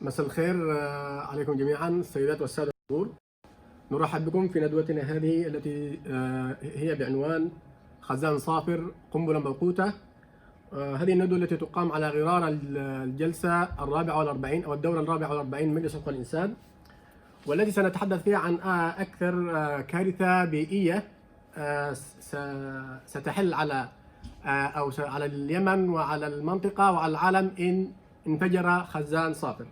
مساء الخير عليكم جميعا السيدات والسادة الحضور. نرحب بكم في ندوتنا هذه التي هي بعنوان خزان صافر قنبلة موقوتة. هذه الندوة التي تقام على غرار الجلسة 44 أو الدورة 44 من مجلس حقوق الإنسان، والتي سنتحدث فيها عن أكثر كارثة بيئية ستحل على على اليمن وعلى المنطقة وعلى العالم إن انفجر خزان صافر.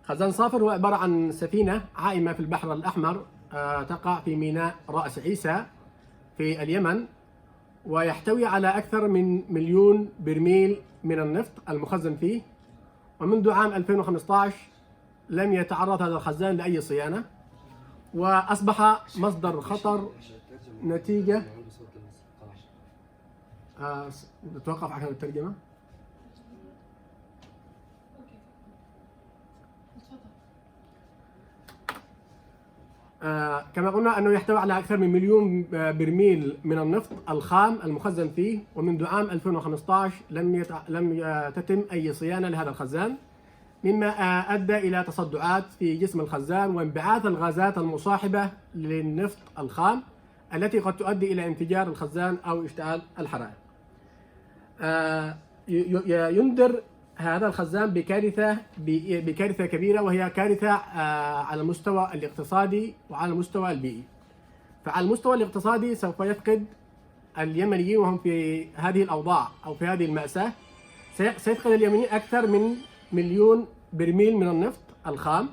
خزان صافر هو عبارة عن سفينة عائمة في البحر الأحمر تقع في ميناء رأس عيسى في اليمن، ويحتوي على أكثر من 1,000,000 برميل من النفط المخزن فيه. ومنذ عام 2015 لم يتعرض هذا الخزان لأي صيانة، وأصبح مصدر خطر نتيجة نتوقف عشان الترجمة. كما قلنا أنه يحتوي على أكثر من 1,000,000 برميل من النفط الخام المخزن فيه، ومنذ عام 2015 لم تتم أي صيانة لهذا الخزان، مما أدى إلى تصدعات في جسم الخزان وانبعاث الغازات المصاحبة للنفط الخام التي قد تؤدي إلى انفجار الخزان أو اشتعال الحرائق. ينذر هذا الخزان بكارثة كبيرة، وهي كارثة على المستوى الاقتصادي وعلى المستوى البيئي. فعلى المستوى الاقتصادي سوف يفقد اليمنيين وهم في هذه الأوضاع أو في هذه المأساة، سيفقد اليمنيين أكثر من 1,000,000 برميل من النفط الخام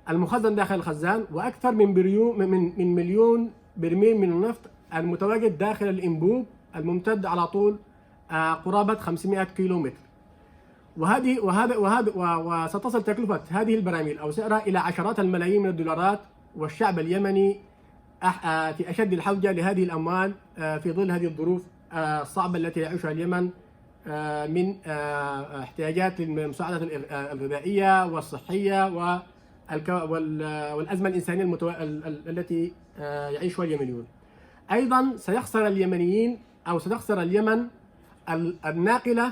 المخزن داخل الخزان، وأكثر من 1,000,000 برميل من النفط المتواجد داخل الإنبوب الممتد على طول قرابة 500 كيلومتر. وستصل تكلفة هذه البراميل أو سعرها إلى عشرات الملايين من الدولارات، والشعب اليمني في أشد الحوجة لهذه الأموال في ظل هذه الظروف الصعبة التي يعيشها اليمن من احتياجات المساعدة الغذائية والصحية والأزمة الإنسانية التي يعيشها اليمنيون. أيضا سيخسر اليمنيين أو ستخسر اليمن الناقلة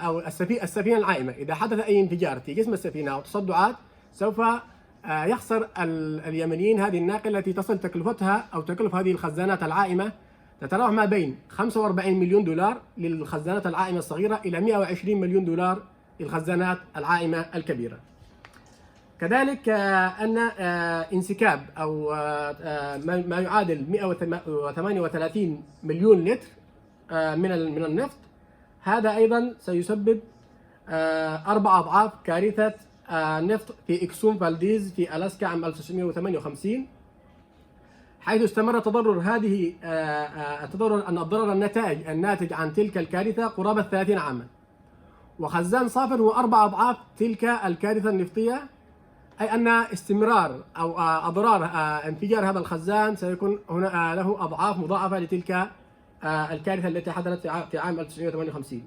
أو السفينة العائمة. إذا حدث أي انفجار في جسم السفينة أو تصدعات، سوف يخسر اليمنيين هذه الناقلة التي تصل تكلفتها أو تكلف هذه الخزانات العائمة تتراوح ما بين 45 مليون دولار للخزانات العائمة الصغيرة إلى 120 مليون دولار للخزانات العائمة الكبيرة. كذلك أن انسكاب أو ما يعادل 138 مليون لتر من النفط، هذا أيضا سيسبب 4 أضعاف كارثة نفط في إكسوم فالديز في ألاسكا عام 1958، حيث استمر تضرر الضرر الناتج عن تلك الكارثة قرابة 30 عاما. وخزان صافر هو 4 أضعاف تلك الكارثة النفطية، أي أن استمرار أو أضرار انفجار هذا الخزان سيكون هنا له أضعاف مضاعفة لتلك الكارثة التي حدثت في عام 1958.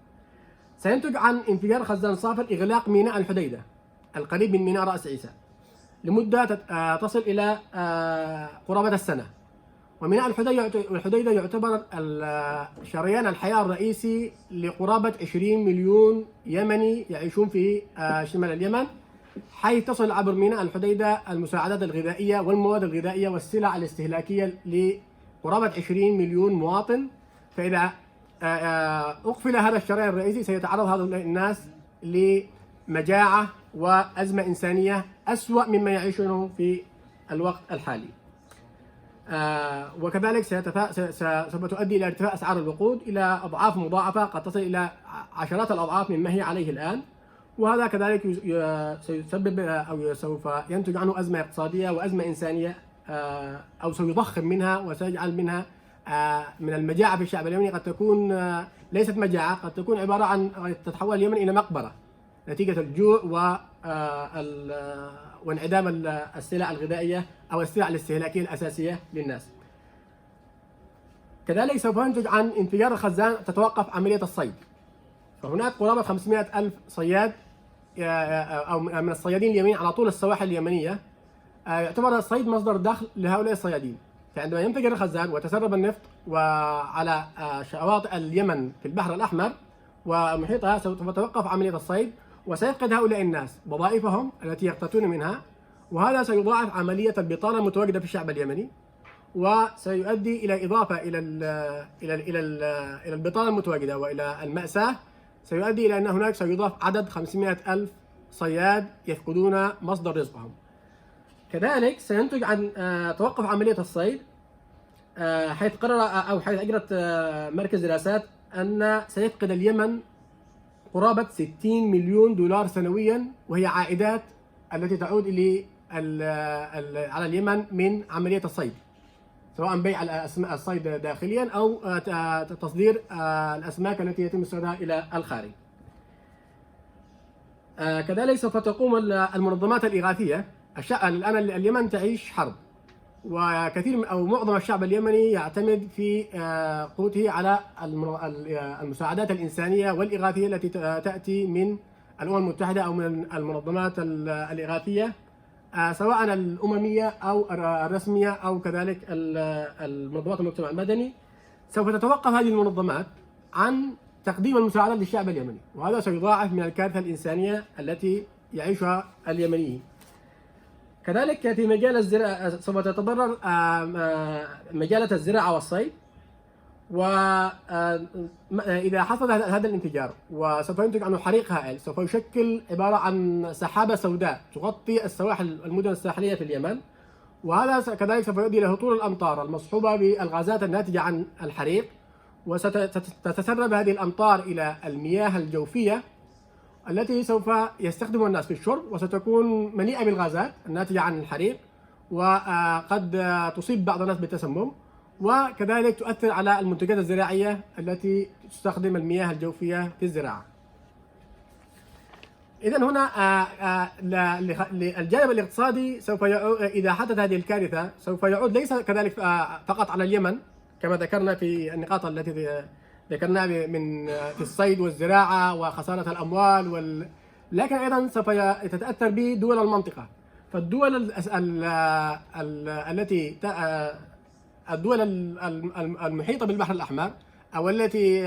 سينتج عن انفجار خزان صافر إغلاق ميناء الحديدة القريب من ميناء رأس عيسى لمدة تصل إلى قرابة السنة. وميناء الحديدة يعتبر شريان الحياة الرئيسي لقرابة 20 مليون يمني يعيشون في شمال اليمن، حيث تصل عبر ميناء الحديدة المساعدات الغذائية والمواد الغذائية والسلع الاستهلاكية لقرابة 20 مليون مواطن. فإذا أقفل هذا الشريان الرئيسي سيتعرض هؤلاء الناس لمجاعة وأزمة إنسانية أسوأ مما يعيشونه في الوقت الحالي. وكذلك سوف تؤدي إلى ارتفاع أسعار الوقود إلى أضعاف مضاعفة، قد تصل إلى عشرات الأضعاف مما هي عليه الآن، وهذا كذلك سيسبب أو سوف ينتج عنه أزمة اقتصادية وأزمة إنسانية، أو سيضخم منها وسيجعل منها من المجاعة في الشعب اليمني قد تكون ليست مجاعة، قد تكون عبارة عن تتحول اليمن إلى مقبرة نتيجة الجوع وانعدام السلع الغذائية أو السلع الاستهلاكية الأساسية للناس. كذلك سوف ينتج عن انفجار الخزان تتوقف عملية الصيد، فهناك قرابة 500,000 صياد أو من الصيادين اليمنيين على طول السواحل اليمنية. يعتبر الصيد مصدر دخل لهؤلاء الصيادين، فعندما ينفجر الخزان وتسرب النفط وعلى شواطئ اليمن في البحر الأحمر ومحيطها سوف تتوقف عملية الصيد، وسيفقد هؤلاء الناس وظائفهم التي يقتاتون منها، وهذا سيضاعف عملية البطالة المتواجدة في الشعب اليمني، وسيؤدي إلى إضافة إلى البطالة المتواجدة وإلى المأساة، سيؤدي إلى أن هناك سيضاف عدد 500 ألف صياد يفقدون مصدر رزقهم. كذلك سينتج عن توقف عملية الصيد، حيث قرر أو حيث أجرت مركز دراسات أن سيفقد اليمن قرابة 60 مليون دولار سنويا، وهي عائدات التي تعود على اليمن من عملية الصيد، سواء بيع الصيد داخليا أو تصدير الأسماك التي يتم استيرادها إلى الخارج. كذلك سوف تقوم المنظمات الإغاثية. الآن اليمن تعيش حرب، وكثير أو معظم الشعب اليمني يعتمد في قوته على المساعدات الإنسانية والإغاثية التي تأتي من الأمم المتحدة أو من المنظمات الإغاثية، سواء الأممية أو الرسمية أو كذلك المنظمات المجتمع المدني. سوف تتوقف هذه المنظمات عن تقديم المساعدات للشعب اليمني، وهذا سيضاعف من الكارثة الإنسانية التي يعيشها اليمنيين. كذلك في مجال الزراعة سوف تتضرر مجالات الزراعة والصيد، وإذا حصل هذا الانفجار وسوف ينتج عنه حريق هائل، سوف يشكل عبارة عن سحابة سوداء تغطي السواحل المدن الساحلية في اليمن، وهذا كذلك سوف يؤدي إلى هطول الأمطار المصحوبة بالغازات الناتجة عن الحريق، وستتسرب هذه الأمطار إلى المياه الجوفية التي سوف يستخدمها الناس في الشرب، وستكون مليئة بالغازات الناتجة عن الحريق، وقد تصيب بعض الناس بالتسمم، وكذلك تؤثر على المنتجات الزراعية التي تستخدم المياه الجوفية في الزراعة. إذن هنا الجانب الاقتصادي سوف إذا حدث هذه الكارثة سوف يعود ليس كذلك فقط على اليمن كما ذكرنا في النقاط التي ذكرناها في الصيد والزراعة وخسارة الأموال لكن أيضا سوف تتأثر بدول المنطقة. فالدول الدول المحيطة بالبحر الأحمر أو التي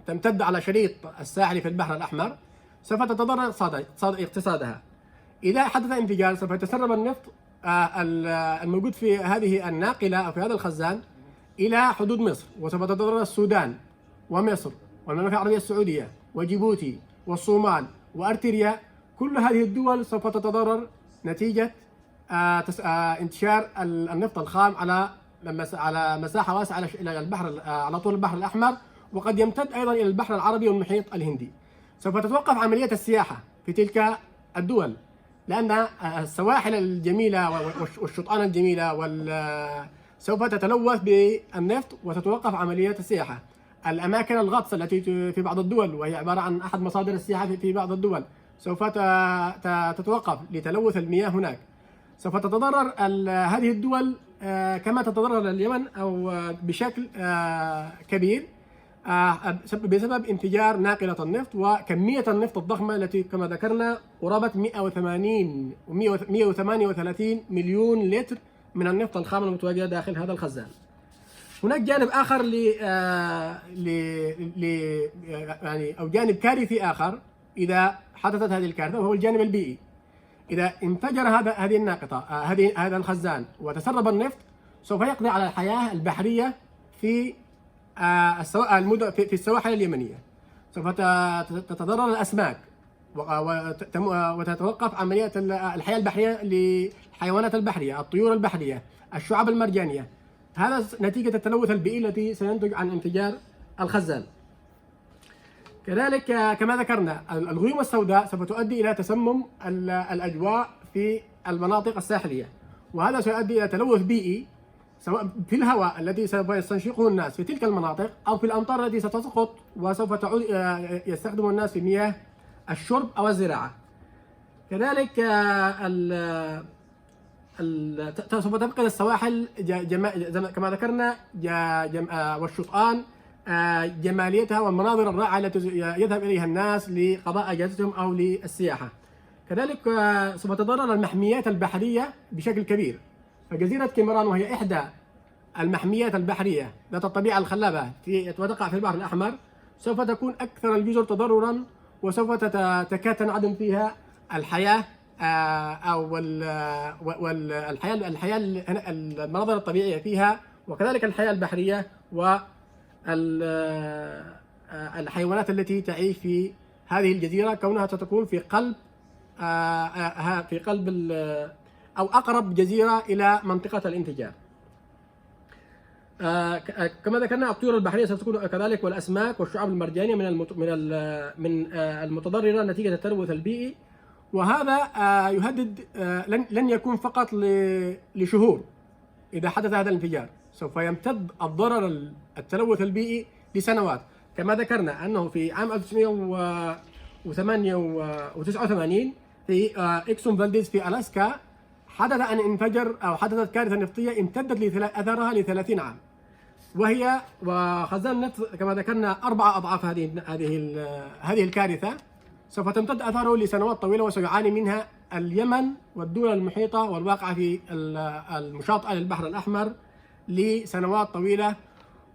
تمتد على شريط الساحلي في البحر الأحمر سوف تتضرر اقتصادها. إذا حدث انفجار سوف يتسرب النفط الموجود في هذه الناقلة أو في هذا الخزان إلى حدود مصر، وسوف تتضرر السودان ومصر والمملكة العربية السعودية وجيبوتي والصومال وأرتريا. كل هذه الدول سوف تتضرر نتيجة انتشار النفط الخام على مساحة واسعة إلى البحر على طول البحر الأحمر، وقد يمتد أيضا إلى البحر العربي والمحيط الهندي. سوف تتوقف عملية السياحة في تلك الدول، لأن السواحل الجميلة والشطآن الجميلة سوف تتلوث بالنفط وتتوقف عملية السياحة. الأماكن الغطس التي في بعض الدول وهي عبارة عن أحد مصادر السياحة في بعض الدول سوف تتوقف لتلوث المياه هناك. سوف تتضرر هذه الدول كما تتضرر اليمن أو بشكل كبير بسبب انفجار ناقلة النفط وكمية النفط الضخمة التي كما ذكرنا قرابة 138 مليون لتر من النفط الخام المتواجد داخل هذا الخزان. هناك جانب آخر يعني أو جانب كارثي آخر إذا حدثت هذه الكارثة، وهو الجانب البيئي. إذا انفجر هذه الناقطة هذا الخزان وتسرب النفط سوف يقضي على الحياة البحرية في السواحل اليمنية. سوف تتضرر الأسماك وتتوقف عملية الحياة البحرية للحيوانات البحرية، الطيور البحرية، الشعاب المرجانية. هذا نتيجة التلوث البيئي التي سينتج عن انفجار الخزان. كذلك كما ذكرنا الغيوم السوداء سوف تؤدي إلى تسمم الأجواء في المناطق الساحلية، وهذا سيؤدي إلى تلوث بيئي سواء في الهواء الذي سوف يستنشقه الناس في تلك المناطق أو في الأمطار التي ستسقط وسوف تعود يستخدم الناس في مياه الشرب أو الزراعة. كذلك سوف تفقد السواحل كما ذكرنا والشطآن جماليتها والمناظر الرائعة التي يذهب إليها الناس لقضاء أجازتهم أو للسياحة. كذلك سوف تتضرر المحميات البحرية بشكل كبير. فجزيرة كيمران وهي إحدى المحميات البحرية ذات الطبيعة الخلابة وتقع في البحر الأحمر سوف تكون أكثر الجزر تضررا وسوف تكاد تنعدم فيها الحياة أو الحياة المناظر الطبيعية فيها، وكذلك الحياة البحرية والحيوانات التي تعيش في هذه الجزيرة، كونها ستكون في قلب أو أقرب جزيرة إلى منطقة الانفجار. كما ذكرنا الطيور البحرية ستكون كذلك، والأسماك والشعاب المرجانية من المتضررة نتيجة التلوث البيئي، وهذا يهدد لن يكون فقط لشهور. إذا حدث هذا الانفجار سوف يمتد الضرر التلوث البيئي لسنوات. كما ذكرنا أنه في عام 1989 في إكسون فالديز في ألاسكا حدث أن انفجر أو حدثت كارثة نفطية امتدت أثرها ل30 عام، وخزان النفط كما ذكرنا 4 أضعاف هذه الكارثة. سوف تمتد أثاره لسنوات طويلة، وسيعاني منها اليمن والدول المحيطة والواقعة في المشاطئة للبحر الأحمر لسنوات طويلة،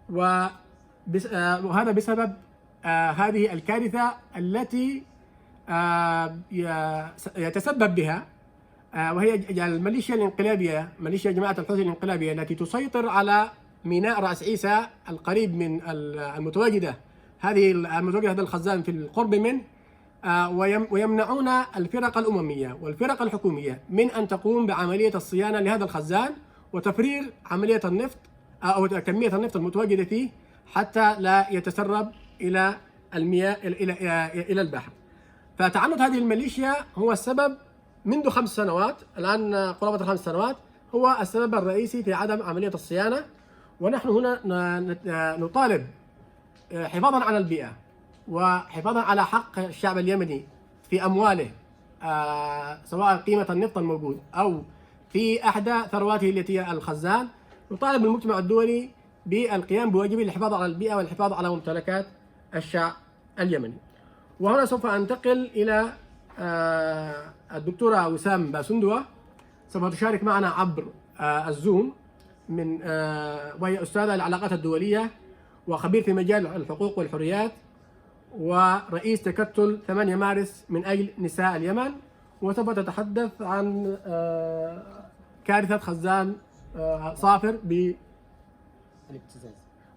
وهذا بسبب هذه الكارثة التي يتسبب بها، وهي الميليشيا الانقلابية، ميليشيا جماعة الحوثي الانقلابية التي تسيطر على ميناء رأس عيسى القريب من المتواجدة هذا الخزان في القرب منه، ويمنعون الفرق الأممية والفرق الحكومية من أن تقوم بعملية الصيانة لهذا الخزان وتفريغ عملية النفط أو كمية النفط المتواجدة فيه حتى لا يتسرب إلى المياه إلى البحر. فتعنت هذه الميليشيا هو السبب منذ 5 سنوات، الآن قرابة 5 سنوات، هو السبب الرئيسي في عدم عملية الصيانة. ونحن هنا نطالب حفاظا على البيئة وحفاظا على حق الشعب اليمني في أمواله، سواء قيمة النفط الموجود أو في أحدى ثرواته التي هي الخزان. نطالب المجتمع الدولي بالقيام بواجبه للحفاظ على البيئة والحفاظ على ممتلكات الشعب اليمني. وهنا سوف أنتقل إلى الدكتورة وسام باسندوة، سوف تشارك معنا عبر الزوم وهي أستاذة العلاقات الدولية وخبير في مجال الحقوق والحريات ورئيس تكتل 8 مارس من أجل نساء اليمن، وسوف تتحدث عن كارثة خزان صافر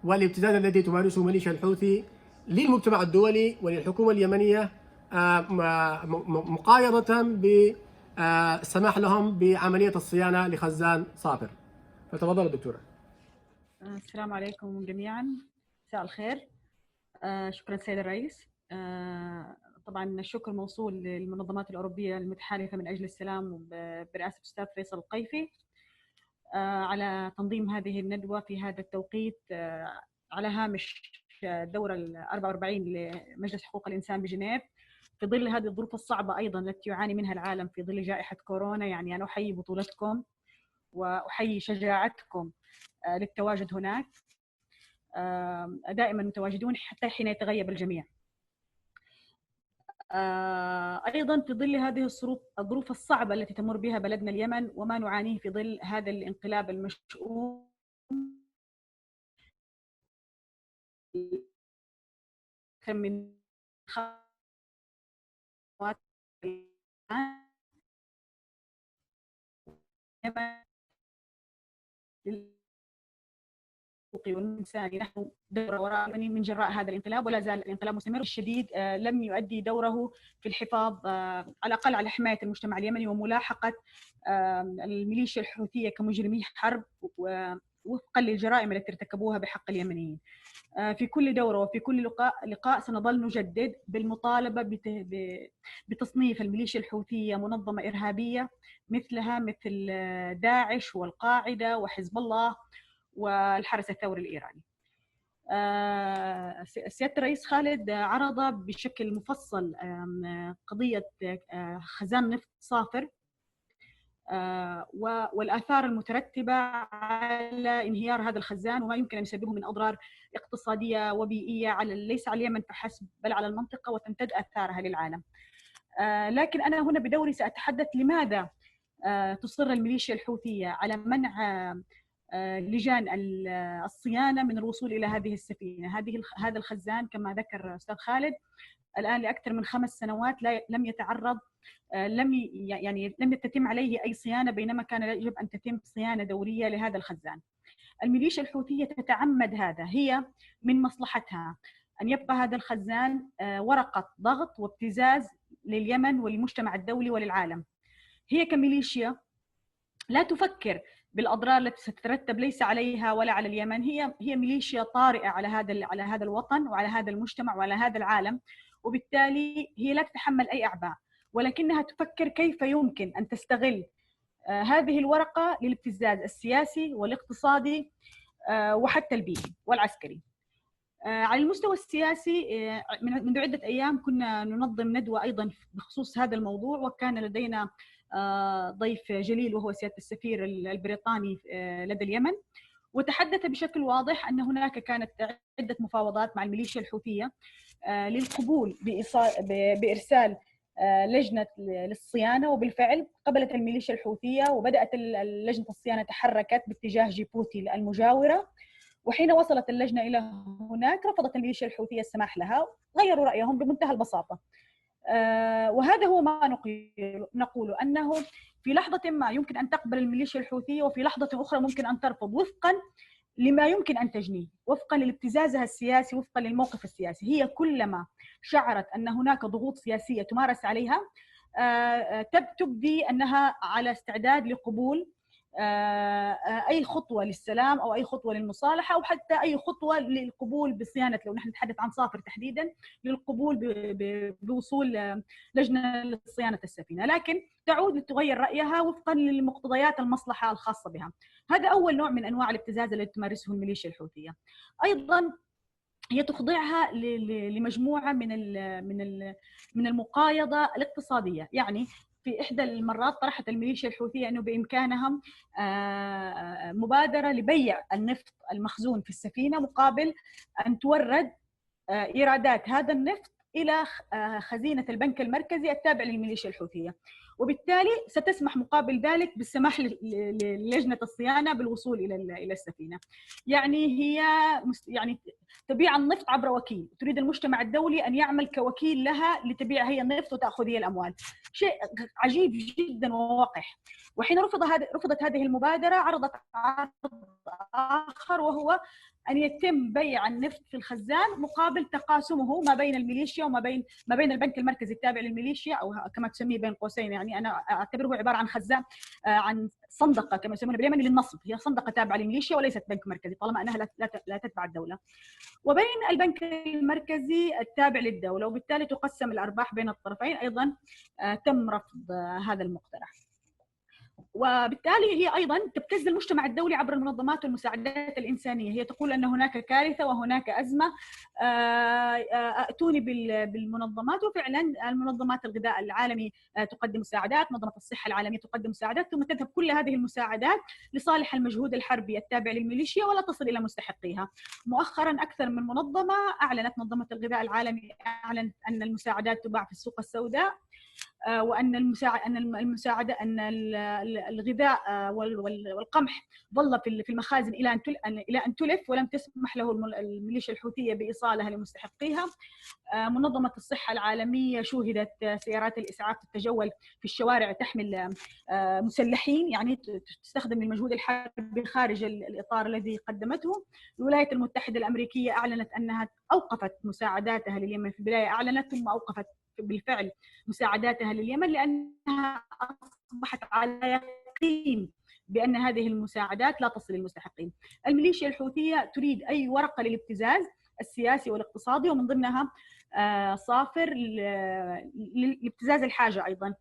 والابتزاز الذي تمارسه ميليشيا الحوثي للمجتمع الدولي وللحكومة اليمنية، مقايضة بالسماح لهم بعملية الصيانة لخزان صافر. فتفضل دكتورة. السلام عليكم جميعا، مساء الخير. شكرا سيد الرئيس. طبعا الشكر موصول للمنظمات الأوروبية المتحالفة من أجل السلام برئاسة الأستاذ فيصل القيفي على تنظيم هذه الندوة في هذا التوقيت على هامش الدورة 44 لمجلس حقوق الإنسان بجنيف، في ظل هذه الظروف الصعبة أيضا التي يعاني منها العالم في ظل جائحة كورونا. يعني أنا أحيي بطولتكم وأحيي شجاعتكم للتواجد هناك، دائما متواجدون حتى حين يتغيب الجميع. أيضا في ظل هذه الظروف الصعبة التي تمر بها بلدنا اليمن وما نعانيه في ظل هذا الانقلاب المشؤوم من والإنساني، نحن دورة وراء من جراء هذا الانقلاب، ولا زال الانقلاب مستمر. الشديد لم يؤدي دوره في الحفاظ على الأقل على حماية المجتمع اليمني وملاحقة الميليشيا الحوثية كمجرمي حرب وفقا للجرائم التي ارتكبوها بحق اليمنيين. في كل دورة وفي كل لقاء سنظل نجدد بالمطالبة بتصنيف الميليشيا الحوثية منظمة إرهابية مثل داعش والقاعدة وحزب الله والحرس الثوري الإيراني. سيادة الرئيس خالد عرض بشكل مفصل قضية خزان نفط صافر والآثار المترتبة على انهيار هذا الخزان وما يمكن أن يسببه من أضرار اقتصادية وبيئية ليس على اليمن فحسب بل على المنطقة، وتمتد آثارها للعالم. لكن أنا هنا بدوري سأتحدث لماذا تصر الميليشيا الحوثية على منع لجان الصيانة من الوصول إلى هذه السفينة. هذا الخزان كما ذكر أستاذ خالد الآن لأكثر من 5 سنوات لم يتعرض، لم تتم عليه أي صيانة، بينما كان يجب أن تتم صيانة دورية لهذا الخزان. الميليشيا الحوثية تتعمد هذا، هي من مصلحتها أن يبقى هذا الخزان ورقة ضغط وابتزاز لليمن وللمجتمع الدولي وللعالم. هي كميليشيا لا تفكر بالأضرار التي ستترتب ليس عليها ولا على اليمن، هي ميليشيا طارئة على هذا الوطن وعلى هذا المجتمع وعلى هذا العالم، وبالتالي هي لا تتحمل أي أعباء، ولكنها تفكر كيف يمكن أن تستغل هذه الورقة للابتزاز السياسي والاقتصادي وحتى البيئي والعسكري. على المستوى السياسي منذ عدة أيام كنا ننظم ندوة أيضا بخصوص هذا الموضوع، وكان لدينا ضيف جليل وهو سيادة السفير البريطاني لدى اليمن، وتحدث بشكل واضح أن هناك كانت عدة مفاوضات مع الميليشيا الحوثية للقبول بإرسال لجنة للصيانة، وبالفعل قبلت الميليشيا الحوثية وبدأت لجنة الصيانة تحركت باتجاه جيبوتي المجاورة. وحين وصلت اللجنة إلى هناك رفضت الميليشيا الحوثية السماح لها، غيروا رأيهم بمنتهى البساطة. وهذا هو ما نقول، أنه في لحظة ما يمكن أن تقبل الميليشيا الحوثية، وفي لحظة أخرى ممكن أن ترفض وفقا لما يمكن أن تجنيه، وفقا لابتزازها السياسي، وفقا للموقف السياسي. هي كلما شعرت أن هناك ضغوط سياسية تمارس عليها تبدي أنها على استعداد لقبول أي خطوة للسلام أو أي خطوة للمصالحة، أو حتى أي خطوة للقبول بصيانة، لو نحن نتحدث عن صافر تحديدا، للقبول بوصول لجنة لصيانة السفينة، لكن تعود لتغير رأيها وفقا للمقتضيات المصلحة الخاصة بها. هذا أول نوع من أنواع الابتزاز التي تمارسه الميليشيا الحوثية. أيضا هي تخضعها لمجموعة من المقايضة الاقتصادية. يعني في إحدى المرات طرحت الميليشيا الحوثية أنه بإمكانهم مبادرة لبيع النفط المخزون في السفينة مقابل أن تورد إيرادات هذا النفط إلى خزينة البنك المركزي التابع للميليشيا الحوثية، وبالتالي ستسمح مقابل ذلك بالسماح للجنة الصيانة بالوصول إلى السفينة. يعني هي تبيع النفط عبر وكيل، تريد المجتمع الدولي أن يعمل كوكيل لها لتبيع هي النفط وتأخذ هي الأموال. شيء عجيب جدا ووقح. وحين رفضت هذه المبادرة، عرضت عرض آخر، وهو أن يتم بيع النفط في الخزان مقابل تقاسمه ما بين الميليشيا وما بين البنك المركزي التابع للميليشيا، أو كما تسميه بين قوسين، يعني أنا أعتبره عبارة عن خزان، عن صندقة كما يسمونها باليمن للنصب، هي صندقة تابعة للميليشيا وليست بنك مركزي طالما أنها لا تتبع الدولة، وبين البنك المركزي التابع للدولة، وبالتالي تقسم الأرباح بين الطرفين. أيضا تم رفض هذا المقترح. وبالتالي هي أيضا تبتز المجتمع الدولي عبر المنظمات والمساعدات الإنسانية. هي تقول أن هناك كارثة وهناك أزمة، أتوني بالمنظمات، وفعلا المنظمات الغذاء العالمي تقدم مساعدات، منظمة الصحة العالمية تقدم مساعدات، ثم تذهب كل هذه المساعدات لصالح المجهود الحربي التابع للميليشيا ولا تصل إلى مستحقيها. مؤخرا أكثر من منظمة أعلنت، منظمة الغذاء العالمي أعلنت أن المساعدات تباع في السوق السوداء، وأن أن الغذاء والقمح ظل في المخازن إلى أن تلف، ولم تسمح له الميليشيا الحوثية بإيصالها لمستحقيها. منظمة الصحة العالمية شوهدت سيارات الإسعاف تتجول في الشوارع تحمل مسلحين، يعني تستخدم المجهود الحربي خارج الإطار الذي قدمته. الولايات المتحدة الأمريكية أعلنت أنها أوقفت مساعداتها لليمن، في البداية أعلنت ثم أوقفت بالفعل مساعداتها لليمن، لأنها أصبحت على يقين بأن هذه المساعدات لا تصل للمستحقين. الميليشيا الحوثية تريد أي ورقة للابتزاز السياسي والاقتصادي، ومن ضمنها صافر لابتزاز الحاجة أيضا.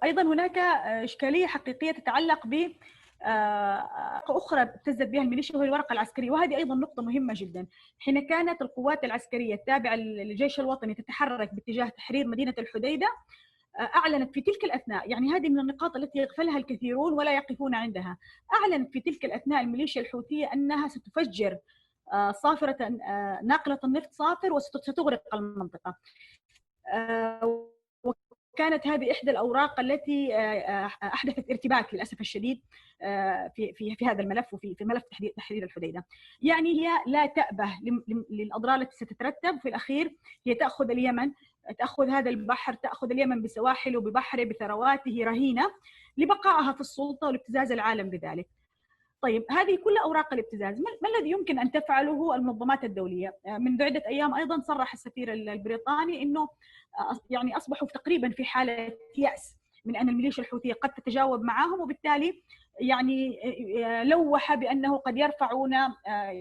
أيضا هناك إشكالية حقيقية تتعلق ب أخرى ابتزت بها الميليشيا، وهي الورقة العسكرية، وهذه أيضا نقطة مهمة جدا. حين كانت القوات العسكرية التابعة للجيش الوطني تتحرك باتجاه تحرير مدينة الحديدة، أعلنت في تلك الأثناء، يعني هذه من النقاط التي يغفلها الكثيرون ولا يقفون عندها، أعلنت في تلك الأثناء الميليشيا الحوثية أنها ستفجر صافرة ناقلة النفط صافر وستغرق المنطقة. وكانت هذه إحدى الأوراق التي أحدثت ارتباك للأسف الشديد في هذا الملف وفي ملف تحرير الحديدة. يعني هي لا تأبه للأضرار التي ستترتب في الأخير. هي تأخذ اليمن، تأخذ هذا البحر، تأخذ اليمن بسواحله ببحره بثرواته رهينة لبقائها في السلطة والابتزاز العالم بذلك. طيب هذه كل أوراق الابتزاز ما الذي يمكن أن تفعله المنظمات الدولية؟ منذ عدة أيام أيضا صرح السفير البريطاني أنه يعني أصبحوا تقريبا في حالة يأس من أن الميليشيا الحوثية قد تتجاوب معهم، وبالتالي يعني لوح بأنه قد يرفعون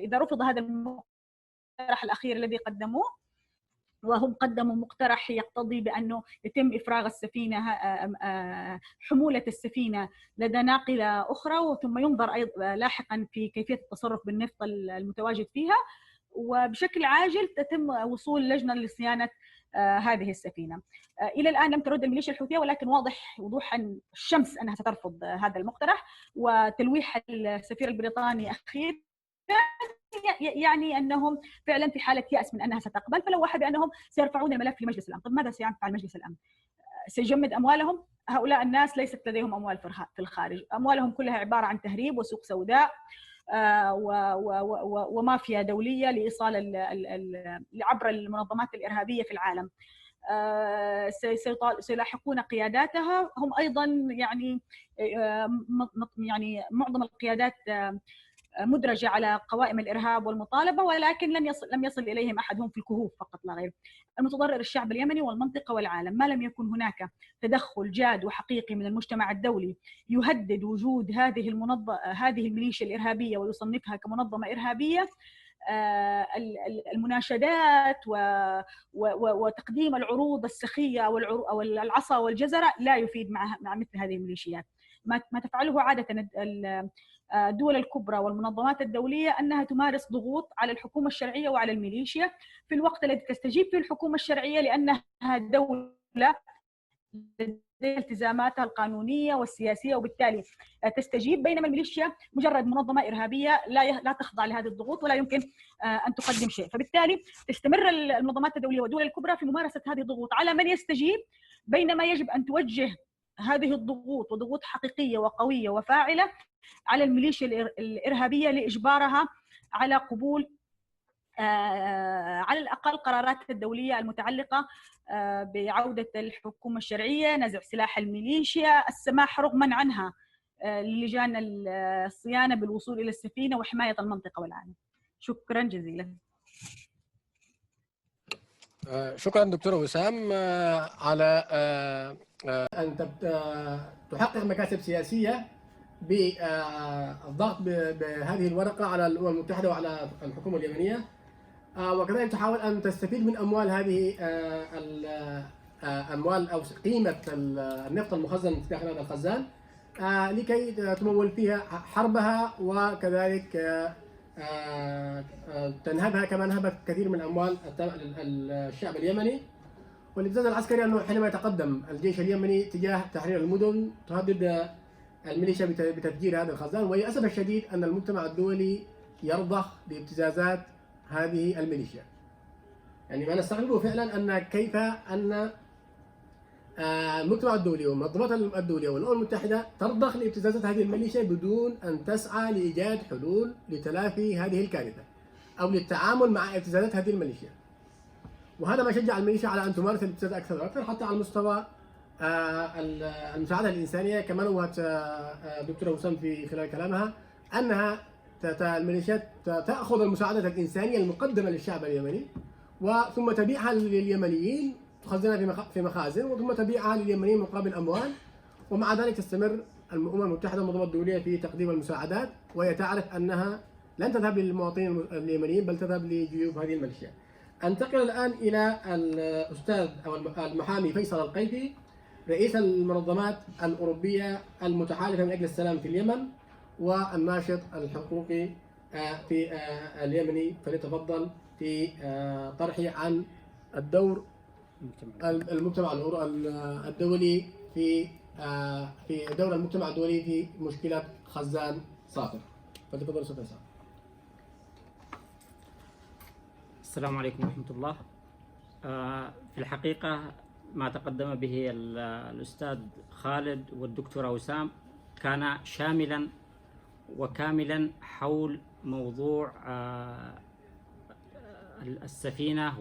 إذا رفض هذا المقترح الأخير الذي قدموه، وهم قدموا مقترح يقتضي بأنه يتم إفراغ السفينة حمولة السفينة لدى ناقلة أخرى، وثم ينظر أيضا لاحقا في كيفية التصرف بالنفط المتواجد فيها، وبشكل عاجل تتم وصول لجنة لصيانة هذه السفينة. إلى الآن لم ترد الميليشيا الحوثية، ولكن واضح وضوحا الشمس أنها سترفض هذا المقترح. وتلويح السفير البريطاني أخيرا يعني أنهم فعلا في حالة يأس من أنها ستقبل، فلوح بأنهم سيرفعون الملف لمجلس الأمن. طب ماذا سيفعل مجلس الأمن؟ سيجمد أموالهم؟ هؤلاء الناس ليست لديهم أموال في الخارج، أموالهم كلها عبارة عن تهريب وسوق سوداء ومافيا دولية لإيصال عبر المنظمات الإرهابية في العالم. سيلاحقون قياداتها هم أيضا، يعني معظم القيادات مدرجة على قوائم الإرهاب والمطالبة، ولكن لم يصل إليهم أحد، هم في الكهوف فقط لا غير. المتضرر الشعب اليمني والمنطقة والعالم. ما لم يكن هناك تدخل جاد وحقيقي من المجتمع الدولي يهدد وجود هذه الميليشيا الإرهابية ويصنفها كمنظمة إرهابية، المناشدات وتقديم العروض السخية أو العصا والجزرة لا يفيد مع مثل هذه الميليشيات. ما تفعله عادة الدول الكبرى والمنظمات الدولية أنها تمارس ضغوط على الحكومة الشرعية وعلى الميليشيا في الوقت الذي تستجيب فيه الحكومة الشرعية لأنها دولة التزاماتها القانونية والسياسية، وبالتالي تستجيب، بينما الميليشيا مجرد منظمة إرهابية لا تخضع لهذه الضغوط ولا يمكن أن تقدم شيء. فبالتالي تستمر المنظمات الدولية والدول الكبرى في ممارسة هذه الضغوط على من يستجيب، بينما يجب أن توجه هذه الضغوط وضغوط حقيقية وقوية وفاعلة على الميليشيا الإرهابية لإجبارها على قبول على الأقل قرارات الدولية المتعلقة بعودة الحكومة الشرعية، نزع سلاح الميليشيا، السماح رغما عنها للجان الصيانة بالوصول إلى السفينة وحماية المنطقة والعالم. شكرا جزيلا. شكرا دكتور وسام على أن تحقق مكاسب سياسية بالضغط بهذه الورقة على الأمم المتحدة وعلى الحكومة اليمنية، وكذلك تحاول أن تستفيد من أموال هذه أموال أو قيمة النفط المخزن داخل هذا الخزان لكي تمول فيها حربها، وكذلك تنهبها كما نهبت كثير من أموال الشعب اليمني. والابتزاز العسكري أنه حينما يتقدم الجيش اليمني تجاه تحرير المدن تهدد الميليشيا بتفجير هذا الخزان، وللأسف الشديد أن المجتمع الدولي يرضخ لابتزازات هذه الميليشيا. يعني ما نستغربه فعلا أن كيف أن المجتمع الدولي والمنظمات الدولية والأمم المتحدة ترضخ لابتزازات هذه الميليشيا بدون أن تسعى لإيجاد حلول لتلافي هذه الكارثة أو للتعامل مع ابتزازات هذه الميليشيا. وهذا ما شجع الميليشيا على أن تمارس الابتزاز أكثر وأكثر، حتى على مستوى المساعدة الإنسانية. كما نوهت دكتورة وسام في خلال كلامها أنها الميليشيات تأخذ المساعدة الإنسانية المقدمة للشعب اليمني وثم تبيعها لليمنيين، تخزنها في مخازن وثم تبيعها لليمنيين مقابل أموال، ومع ذلك تستمر الأمم المتحدة والمنظمة الدولية في تقديم المساعدات، وهي تعرف أنها لن تذهب للمواطنين اليمنيين بل تذهب لجيوب هذه الميليشيا. أنتقل الآن إلى الأستاذ أو المحامي فيصل القيفي، رئيس المنظمات الأوروبية المتحالفة من أجل السلام في اليمن والناشط الحقوقي في اليمني، فليتفضل في طرحه عن الدور المجتمع الدولي في دور المجتمع الدولي في مشكلة خزان صافر. فليتفضل أستاذ فيصل. السلام عليكم ورحمة الله. في الحقيقة ما تقدم به الأستاذ خالد والدكتورة وسام كان شاملا وكاملا حول موضوع السفينة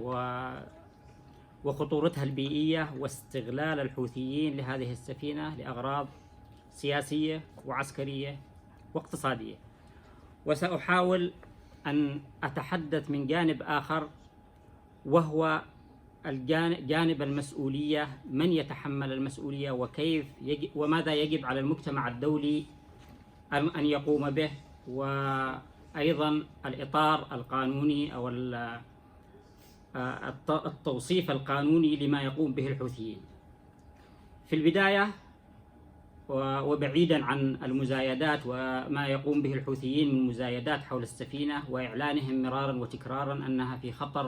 وخطورتها البيئية واستغلال الحوثيين لهذه السفينة لأغراض سياسية وعسكرية واقتصادية. وسأحاول أن أتحدث من جانب آخر، وهو جانب المسؤولية، من يتحمل المسؤولية وكيف وماذا يجب على المجتمع الدولي أن يقوم به، وأيضا الإطار القانوني أو التوصيف القانوني لما يقوم به الحوثيين. في البداية، وبعيدا عن المزايدات وما يقوم به الحوثيين من مزايدات حول السفينة وإعلانهم مرارا وتكرارا أنها في خطر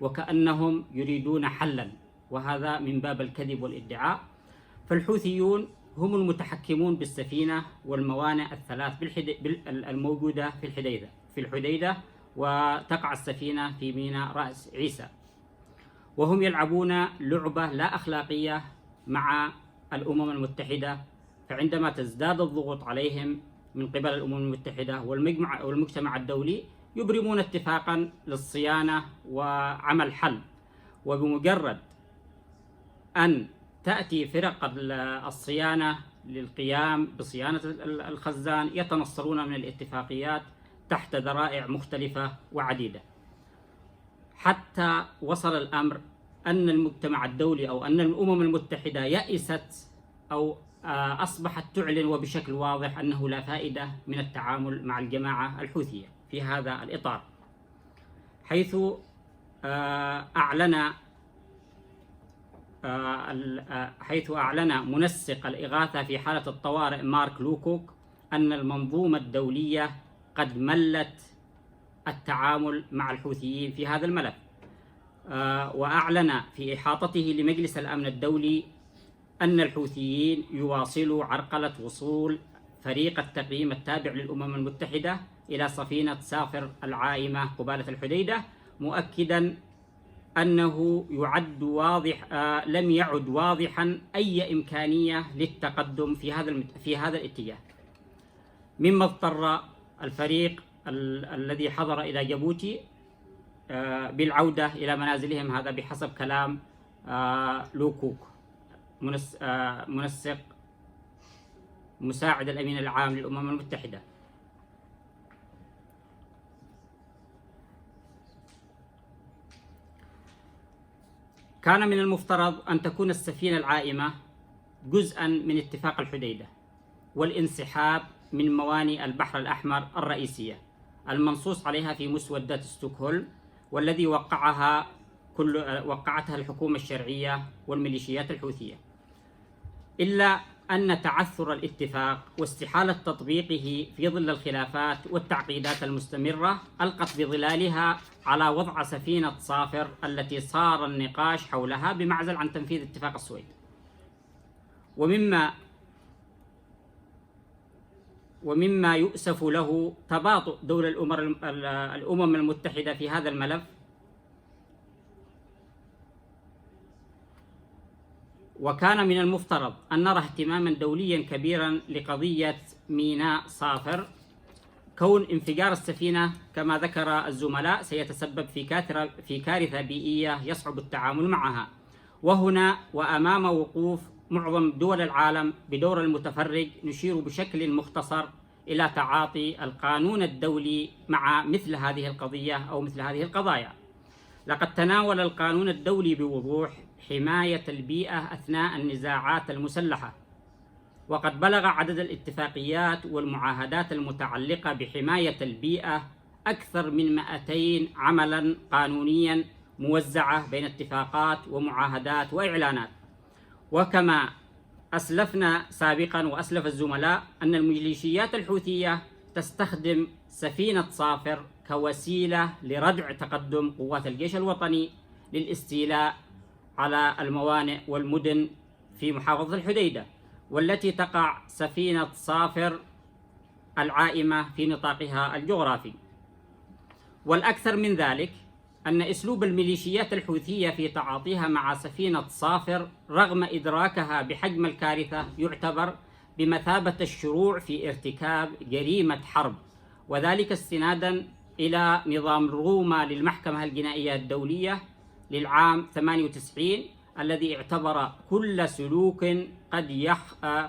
وكأنهم يريدون حلا، وهذا من باب الكذب والادعاء. فالحوثيون هم المتحكمون بالسفينة والموانئ الثلاث الموجودة في الحديدة، وتقع السفينة في ميناء رأس عيسى، وهم يلعبون لعبة لا أخلاقية مع الأمم المتحدة. فعندما تزداد الضغوط عليهم من قبل الأمم المتحدة والمجتمع الدولي يبرمون اتفاقا للصيانة وعمل حل، وبمجرد أن تأتي فرق الصيانة للقيام بصيانة الخزان يتنصرون من الاتفاقيات تحت ذرائع مختلفة وعديدة، حتى وصل الأمر أن المجتمع الدولي أو أن الأمم المتحدة يأست أو أصبحت تعلن وبشكل واضح أنه لا فائدة من التعامل مع الجماعة الحوثية في هذا الإطار، حيث أعلن منسق الإغاثة في حالة الطوارئ مارك لوكوك أن المنظومة الدولية قد ملت التعامل مع الحوثيين في هذا الملف. وأعلن في إحاطته لمجلس الأمن الدولي أن الحوثيين يواصلوا عرقلة وصول فريق التقييم التابع للأمم المتحدة إلى سفينة سافر العائمة قبالة الحديدة، مؤكدا أنه لم يعد واضحا أي إمكانية للتقدم في هذا الاتجاه، مما اضطر الفريق الذي حضر إلى جيبوتي بالعودة إلى منازلهم، هذا بحسب كلام لوكوك منسق مساعد الأمين العام للأمم المتحدة. كان من المفترض أن تكون السفينة العائمة جزءا من اتفاق الحديدة والانسحاب من موانئ البحر الأحمر الرئيسية المنصوص عليها في مسودة ستوكهولم، والذي وقعتها الحكومة الشرعية والميليشيات الحوثية. إلا أن تعثر الاتفاق واستحالة تطبيقه في ظل الخلافات والتعقيدات المستمرة ألقت بظلالها على وضع سفينة صافر التي صار النقاش حولها بمعزل عن تنفيذ اتفاق السويد. ومما يؤسف له تباطؤ دول الأمم المتحدة في هذا الملف، وكان من المفترض أن نرى اهتماما دوليا كبيرا لقضية ميناء صافر، كون انفجار السفينة كما ذكر الزملاء سيتسبب في كارثة بيئية يصعب التعامل معها. وهنا وأمام وقوف معظم دول العالم بدور المتفرج نشير بشكل مختصر إلى تعاطي القانون الدولي مع مثل هذه القضية أو مثل هذه القضايا. لقد تناول القانون الدولي بوضوح حماية البيئة أثناء النزاعات المسلحة، وقد بلغ عدد الاتفاقيات والمعاهدات المتعلقة بحماية البيئة أكثر من 200 عملا قانونيا موزعة بين اتفاقات ومعاهدات وإعلانات. وكما أسلفنا سابقا وأسلف الزملاء أن الميليشيات الحوثية تستخدم سفينة صافر كوسيلة لردع تقدم قوات الجيش الوطني للاستيلاء على الموانئ والمدن في محافظة الحديدة، والتي تقع سفينة صافر العائمة في نطاقها الجغرافي. والأكثر من ذلك أن أسلوب الميليشيات الحوثية في تعاطيها مع سفينة صافر رغم إدراكها بحجم الكارثة يعتبر بمثابة الشروع في ارتكاب جريمة حرب، وذلك استنادا إلى نظام روما للمحكمة الجنائية الدولية للعام 98 الذي اعتبر كل سلوك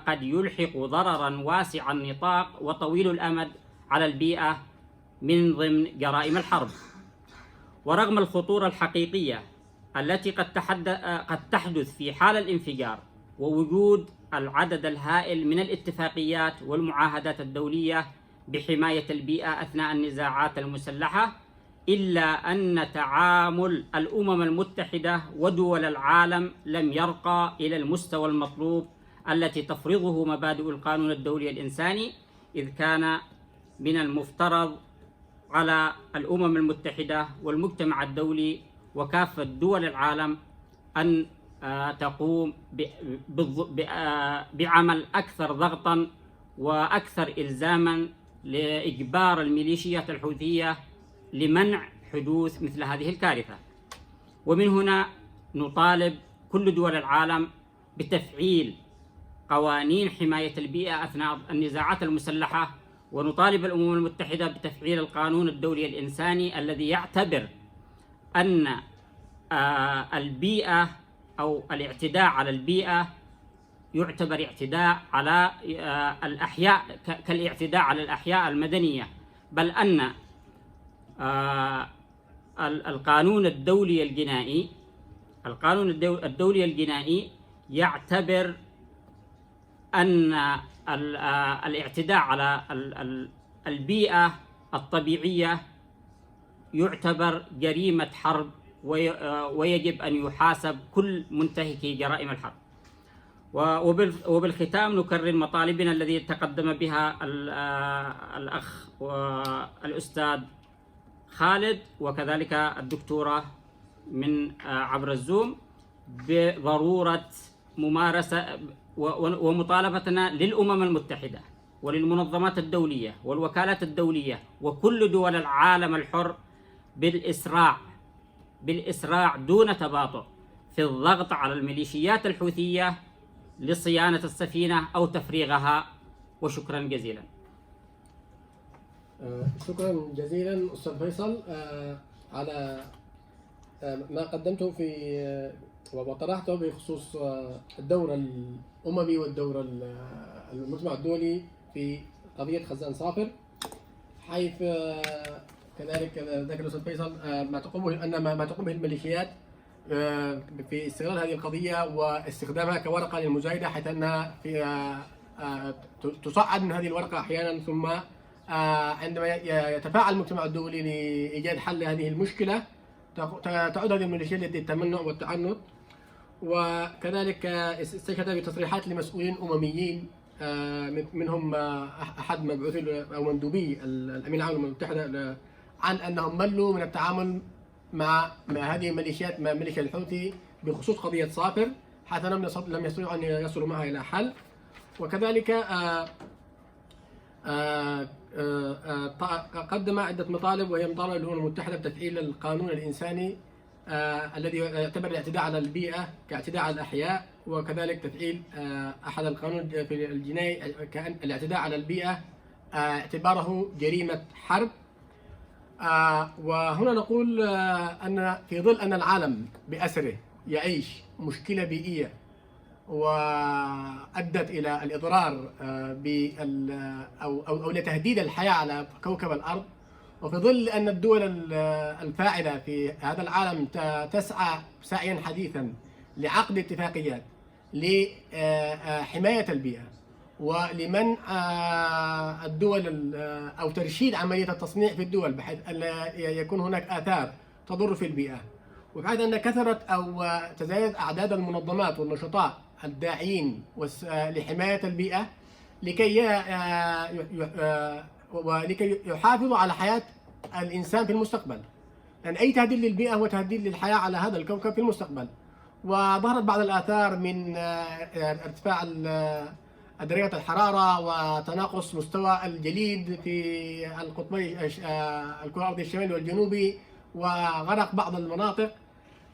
قد يلحق ضررا واسع النطاق وطويل الأمد على البيئة من ضمن جرائم الحرب. ورغم الخطورة الحقيقية التي قد تحدث في حال الانفجار ووجود العدد الهائل من الاتفاقيات والمعاهدات الدولية بحماية البيئة أثناء النزاعات المسلحة، إلا أن تعامل الأمم المتحدة ودول العالم لم يرقى إلى المستوى المطلوب التي تفرضه مبادئ القانون الدولي الإنساني، إذ كان من المفترض على الأمم المتحدة والمجتمع الدولي وكافة دول العالم أن تقوم بعمل أكثر ضغطا وأكثر إلزاما لإجبار الميليشيات الحوثية لمنع حدوث مثل هذه الكارثة. ومن هنا نطالب كل دول العالم بتفعيل قوانين حماية البيئة أثناء النزاعات المسلحة، ونطالب الأمم المتحدة بتفعيل القانون الدولي الإنساني الذي يعتبر أن البيئة أو الاعتداء على البيئة يعتبر اعتداء على الأحياء كالاعتداء على الأحياء المدنية، بل أن القانون الدولي الجنائي يعتبر أن الاعتداء على البيئة الطبيعية يعتبر جريمة حرب، ويجب أن يحاسب كل منتهكي جرائم الحرب. وبالختام نكرر مطالبنا الذي تقدم بها الأخ والأستاذ خالد وكذلك الدكتورة من عبر الزوم بضرورة ممارسة ومطالبتنا للأمم المتحدة وللمنظمات الدولية والوكالات الدولية وكل دول العالم الحر بالإسراع دون تباطؤ في الضغط على الميليشيات الحوثية لصيانة السفينة أو تفريغها. وشكرا جزيلا. شكرا جزيلا أستاذ فيصل على ما قدمته في وطرحته بخصوص الدور الأممي والدور المجتمع الدولي في قضية خزان صافر، حيث كذلك ذكر الأستاذ فيصل ما تقوم به الميليشيات في استغلال هذه القضية واستخدامها كورقة للمزايدة، حيث أنها تصعد من هذه الورقة أحيانا، ثم عندما يتفاعل المجتمع الدولي لإيجاد حل لهذه المشكلة تعود هذه الميليشيات للتمنع والتعنت. وكذلك استشهد بتصريحات لمسؤولين أمميين منهم أحد مبعوثي أو مندوبي الأمين العام للأمم المتحدة عن أنهم ملوا من التعامل مع هذه الميليشيات، مع ميليشيا الحوثي بخصوص قضية صافر، حتى لم يستطيعوا أن يصلوا معها إلى حل. وكذلك قدم عدة مطالب، وهي مطالبة الأمم المتحدة بتفعيل القانون الإنساني الذي يعتبر الاعتداء على البيئة كاعتداء على الأحياء، وكذلك تفعيل أحد القانون في الجنائي كأن الاعتداء على البيئة اعتباره جريمة حرب. وهنا نقول أن في ظل أن العالم بأسره يعيش مشكلة بيئية وأدت إلى الإضرار أو لتهديد الحياة على كوكب الأرض، وفي ظل أن الدول الفاعلة في هذا العالم تسعى سعيا حديثا لعقد اتفاقيات لحماية البيئة ولمنع الدول أو ترشيد عملية التصنيع في الدول بحيث ألا يكون هناك آثار تضر في البيئة، وبحيث أن كثرت أو تزايد أعداد المنظمات والنشطاء الداعين لحماية البيئة ولكي يحافظوا على حياة الإنسان في المستقبل، لأن أي تهديد للبيئة هو تهديد للحياة على هذا الكوكب في المستقبل. وظهرت بعض الآثار من ارتفاع درجة الحرارة وتناقص مستوى الجليد في القطبي الكرة الأرضية الشمالي والجنوبي، وغرق بعض المناطق.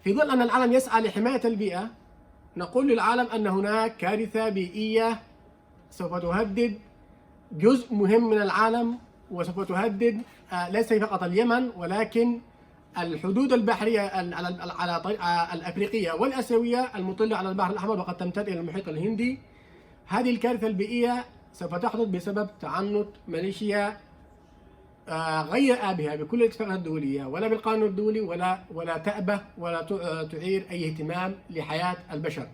في ظل أن العالم يسعى لحماية البيئة، نقول للعالم أن هناك كارثة بيئية سوف تهدد جزء مهم من العالم، وسوف تهدد ليس فقط اليمن ولكن الحدود البحرية الأفريقية والآسيوية المطلة على البحر الأحمر وقد تمتد إلى المحيط الهندي. هذه الكارثة البيئية سوف تحدث بسبب تعنت ماليزيا غير آبها بكل الاتفاقات الدولية ولا بالقانون الدولي ولا تأبه ولا تعير أي اهتمام لحياة البشر.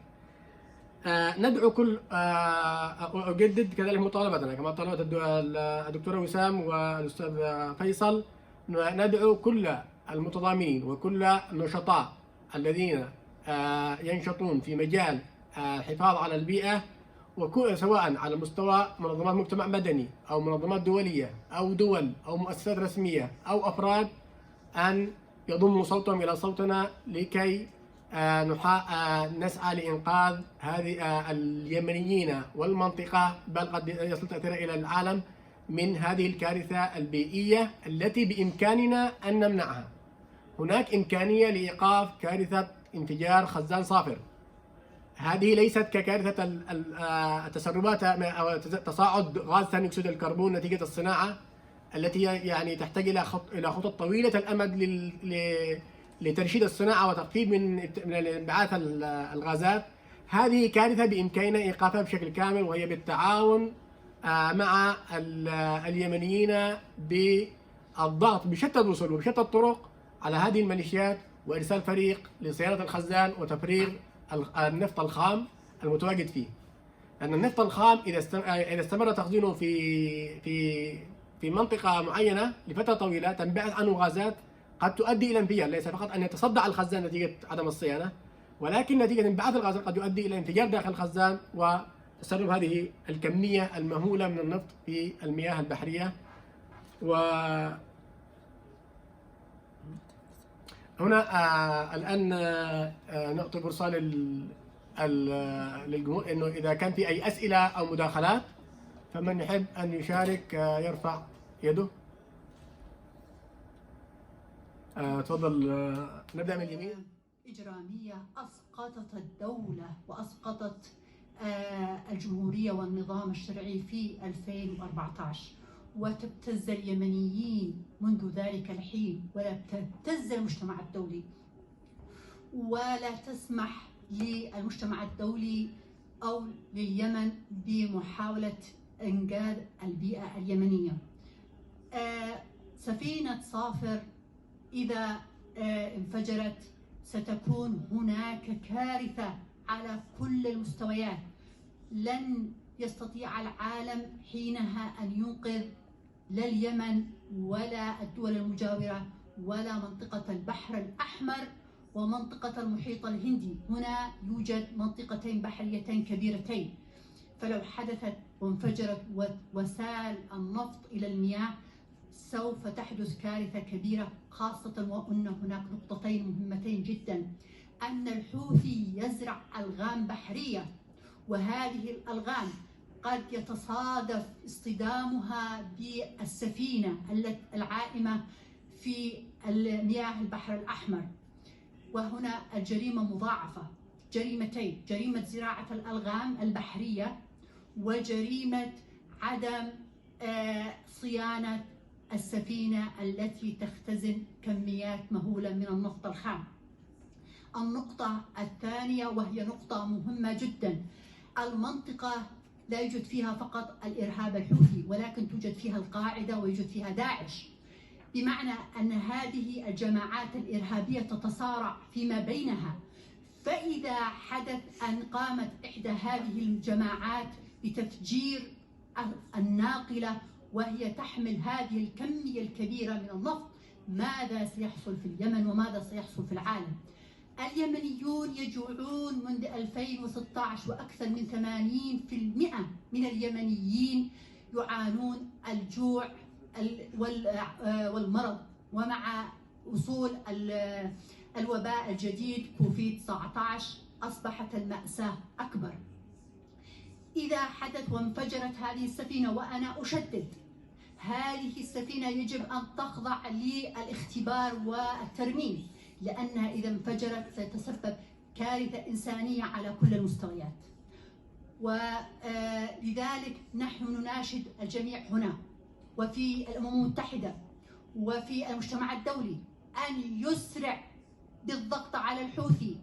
ندعو كل أجدد كذلك مطالبتنا كما طلبت الدكتورة وسام والأستاذ فيصل، ندعو كل المتضامنين وكل النشطاء الذين ينشطون في مجال الحفاظ على البيئة، سواء على مستوى منظمات مجتمع مدني أو منظمات دولية أو دول أو مؤسسات رسمية أو أفراد، أن يضموا صوتهم إلى صوتنا لكي نسعى لإنقاذ هذه اليمنيين والمنطقة، بل قد يصل تأثيرها إلى العالم من هذه الكارثة البيئية التي بإمكاننا أن نمنعها. هناك إمكانية لإيقاف كارثة انفجار خزان صافر. هذه ليست ككارثة التسربات أو تصاعد غاز ثاني أكسيد الكربون نتيجة الصناعة التي يعني تحتاج إلى خطط طويلة الأمد لترشيد الصناعة وتخفيف من انبعاث الغازات. هذه كارثة بإمكاننا إيقافها بشكل كامل، وهي بالتعاون مع اليمنيين بالضغط بشتى الوسائل وبشتى الطرق على هذه الميليشيات، وإرسال فريق لصيانة الخزان وتفريغ النفط الخام المتواجد فيه. لأن النفط الخام إذا استمر تخزينه في منطقة معينة لفترة طويلة تنبعث عنه غازات قد تؤدي إلى انفجار، ليس فقط أن يتصدع الخزان نتيجة عدم الصيانة، ولكن نتيجة انبعاث الغازات قد يؤدي إلى انفجار داخل الخزان وتسرب هذه الكمية المهولة من النفط في المياه البحرية. هنا الآن نعطي فرصة للجمهور إنه إذا كان في أي أسئلة أو مداخلات، فمن يحب أن يشارك يرفع يده. تفضل. نبدأ من اليمين. إجرامية أسقطت الدولة وأسقطت الجمهورية والنظام الشرعي في 2014، وتبتز اليمنيين منذ ذلك الحين، ولا تبتز المجتمع الدولي، ولا تسمح للمجتمع الدولي أو لليمن بمحاولة إنقاذ البيئة اليمنية. سفينة صافر إذا انفجرت ستكون هناك كارثة على كل المستويات. لن يستطيع العالم حينها أن ينقذ لا اليمن ولا الدول المجاورة ولا منطقة البحر الأحمر ومنطقة المحيط الهندي. هنا يوجد منطقتين بحريتين كبيرتين، فلو حدثت وانفجرت وسال النفط إلى المياه سوف تحدث كارثة كبيرة، خاصة وأن هناك نقطتين مهمتين جدا: أن الحوثي يزرع ألغام بحرية، وهذه الألغام قد يتصادف اصطدامها بالسفينة العائمة في مياه البحر الأحمر. وهنا الجريمة مضاعفة، جريمتين: جريمة زراعة الألغام البحرية وجريمة عدم صيانة السفينة التي تختزن كميات مهولة من النفط الخام. النقطة الثانية وهي نقطة مهمة جدا: المنطقة لا يوجد فيها فقط الإرهاب الحوثي، ولكن توجد فيها القاعدة ويوجد فيها داعش، بمعنى أن هذه الجماعات الإرهابية تتصارع فيما بينها. فإذا حدث أن قامت إحدى هذه الجماعات بتفجير الناقلة وهي تحمل هذه الكمية الكبيرة من النفط، ماذا سيحصل في اليمن وماذا سيحصل في العالم؟ اليمنيون يجوعون منذ 2016، وأكثر من 80% من اليمنيين يعانون الجوع والمرض. ومع وصول الوباء الجديد كوفيد-19 أصبحت المأساة أكبر. إذا حدث وانفجرت هذه السفينة، وأنا أشدد، هذه السفينة يجب أن تخضع للاختبار والترميم، لأنها إذا انفجرت ستتسبب كارثة إنسانية على كل المستويات. ولذلك نحن نناشد الجميع هنا وفي الأمم المتحدة وفي المجتمع الدولي أن يسرع بالضغط على الحوثي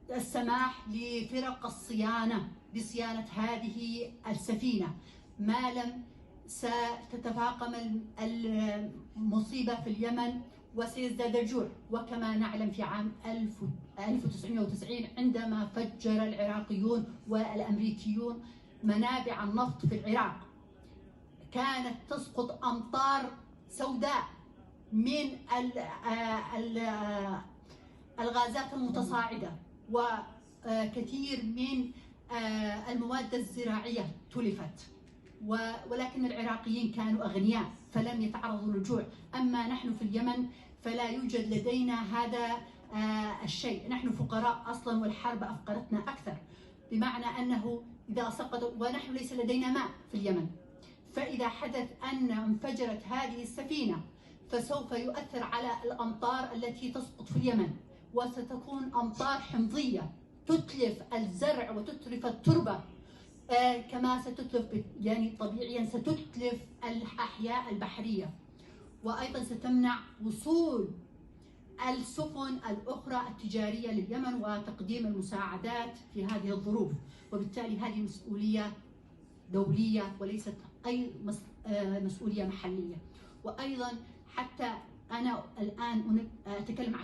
للسماح لفرق الصيانة بصيانة هذه السفينة، ما لم ستتفاقم المصيبة في اليمن وسيزداد الجوع. وكما نعلم في عام 1990 عندما فجر العراقيون والأمريكيون منابع النفط في العراق، كانت تسقط أمطار سوداء من الغازات المتصاعدة، وكثير من المواد الزراعية تلفت، ولكن العراقيين كانوا أغنياء فلم يتعرضوا للجوع. أما نحن في اليمن فلا يوجد لدينا هذا الشيء، نحن فقراء أصلا والحرب أفقرتنا أكثر، بمعنى أنه إذا سقط ونحن ليس لدينا ماء في اليمن، فإذا حدث أن انفجرت هذه السفينة فسوف يؤثر على الأمطار التي تسقط في اليمن، وستكون أمطار حمضية تتلف الزرع وتتلف التربة، كما ستتلف يعني طبيعيا ستتلف الأحياء البحرية، وأيضا ستمنع وصول السفن الأخرى التجارية لليمن وتقديم المساعدات في هذه الظروف. وبالتالي هذه مسؤولية دولية وليست أي مسؤولية محلية. وأيضا حتى أنا الآن أتكلم عن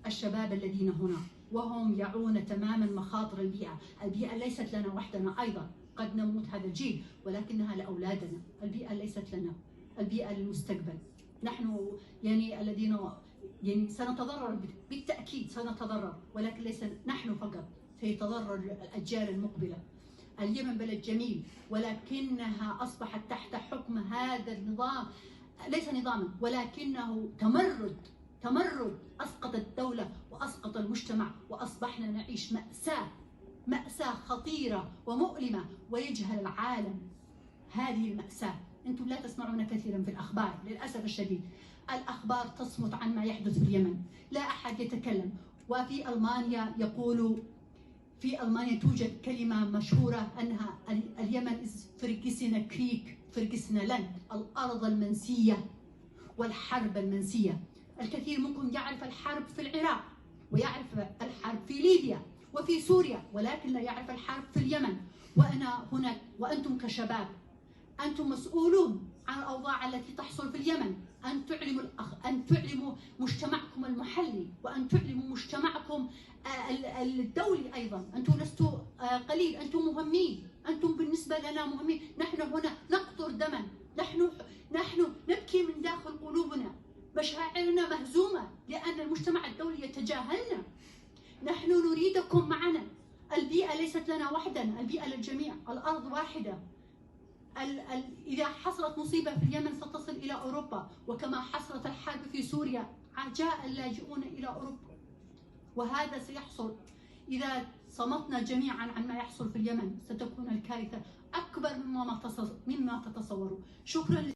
الشباب الذين هنا وهم يعون تماما مخاطر البيئة. البيئة ليست لنا وحدنا، أيضا قد نموت هذا الجيل ولكنها لأولادنا. البيئة ليست لنا، البيئة للمستقبل. نحن يعني الذين يعني سنتضرر بالتأكيد، سنتضرر، ولكن ليس نحن فقط، سيتضرر الأجيال المقبلة. اليمن بلد جميل ولكنها أصبحت تحت حكم هذا النظام، ليس نظاما ولكنه تمرد أسقط الدولة وأسقط المجتمع، وأصبحنا نعيش مأساة خطيرة ومؤلمة ويجهل العالم هذه المأساة. أنتم لا تسمعون كثيرا في الأخبار للأسف الشديد، الأخبار تصمت عن ما يحدث في اليمن، لا أحد يتكلم. وفي ألمانيا يقولوا، في ألمانيا توجد كلمة مشهورة أنها اليمن فرقسنا كريك فرقسنا لاند، الأرض المنسية والحرب المنسية. الكثير منكم يعرف الحرب في العراق ويعرف الحرب في ليبيا وفي سوريا، ولكن لا يعرف الحرب في اليمن. وأنا هنا وأنتم كشباب أنتم مسؤولون عن الأوضاع التي تحصل في اليمن، أن تعلموا مجتمعكم المحلي وأن تعلموا مجتمعكم الدولي أيضا. أنتم لستوا قليل، أنتم مهمين، أنتم بالنسبة لنا مهمين. نحن هنا نقطر دما، نحن نبكي من داخل قلوبنا، مشاعرنا مهزومة لأن المجتمع الدولي يتجاهلنا. نحن نريدكم معنا، البيئة ليست لنا وحدنا، البيئة للجميع، الأرض واحدة. إذا حصلت مصيبة في اليمن ستصل إلى أوروبا، وكما حصلت الحرب في سوريا جاء اللاجئون إلى أوروبا، وهذا سيحصل إذا صمتنا جميعا عن ما يحصل في اليمن. ستكون الكارثة أكبر مما تتصوروا. شكرا.